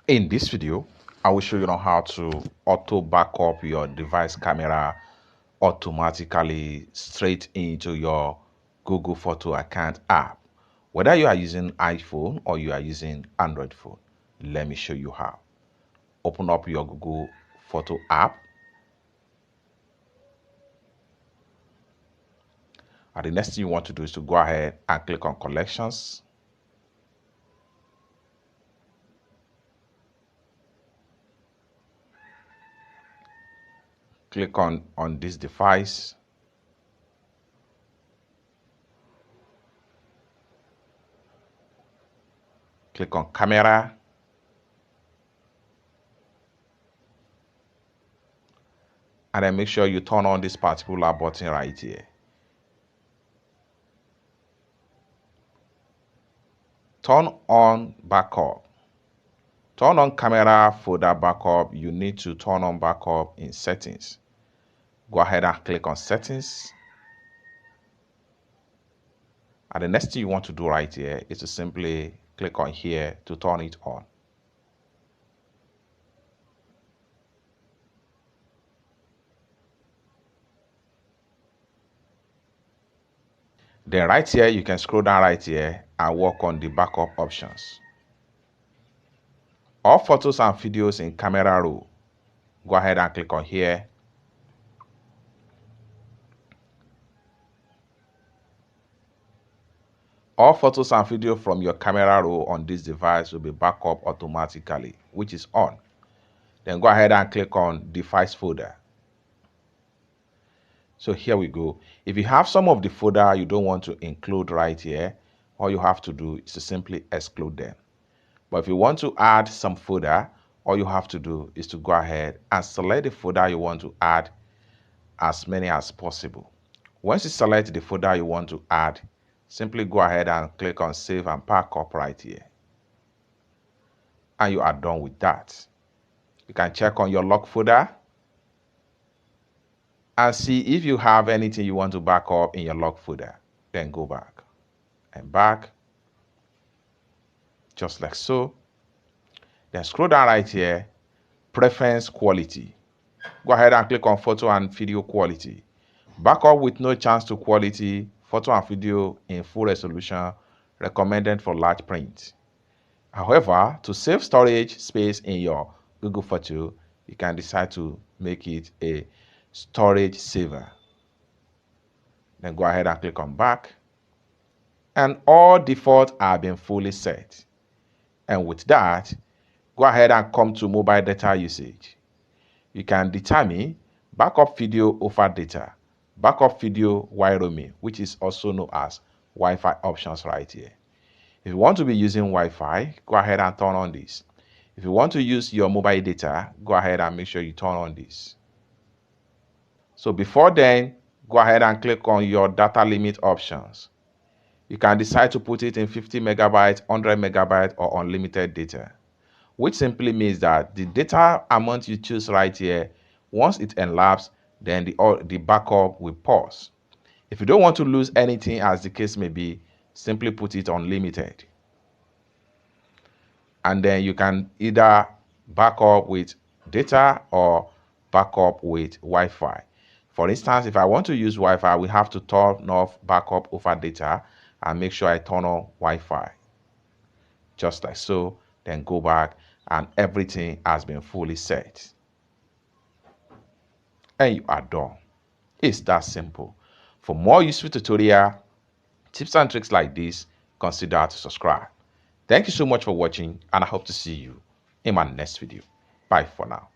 In this video, I will show you how to auto backup your device camera automatically straight into your Google Photo account app. Whether you are using iPhone or you are using Android phone, let me show you how. Open up your Google Photo app. And the next thing you want to do is to go ahead and click on Collections. Click on this device. Click on Camera. And then make sure you turn on this particular button right here. Turn on backup. Turn on camera folder backup. You need to turn on backup in settings. Go ahead and click on settings. And the next thing you want to do right here is to simply click on here to turn it on. Then right here, you can scroll down right here and work on the backup options. All photos and videos in camera roll. Go ahead and click on here. All photos and video from your camera roll on this device will be backed up automatically, which is on. Then go ahead and click on device folder. So here we go. If you have some of the folder you don't want to include right here, all you have to do is to simply exclude them. But if you want to add some folder, all you have to do is to go ahead and select the folder you want to add as many as possible. Once you select the folder you want to add, simply go ahead and click on Save and Backup right here. And you are done with that. You can check on your lock folder and see if you have anything you want to back up in your lock folder. Then go back and back, just like so. Then scroll down right here, Preference Quality. Go ahead and click on Photo and Video Quality. Backup with no chance to quality, photo and video in full resolution, recommended for large print. However, to save storage space in your Google Photo, you can decide to make it a storage saver. Then go ahead and click on back. And all defaults have been fully set. And with that, go ahead and come to mobile data usage. You can determine backup video over data, backup video while roaming, which is also known as Wi-Fi options right here. If you want to be using Wi-Fi, go ahead and turn on this. If you want to use your mobile data, go ahead and make sure you turn on this. So before then, go ahead and click on your data limit options. You can decide to put it in 50 megabytes, 100 megabytes, or unlimited data, which simply means that the data amount you choose right here, once it elapses, then the backup will pause. If you don't want to lose anything, as the case may be, simply put it on limited. And then you can either backup with data or backup with Wi-Fi. For instance, if I want to use Wi-Fi, we have to turn off backup over data and make sure I turn on Wi-Fi. Just like so, then go back and everything has been fully set. And you are done. It's that simple. For more useful tutorial, tips and tricks like this, consider to subscribe. Thank you so much for watching, and I hope to see you in my next video. Bye for now.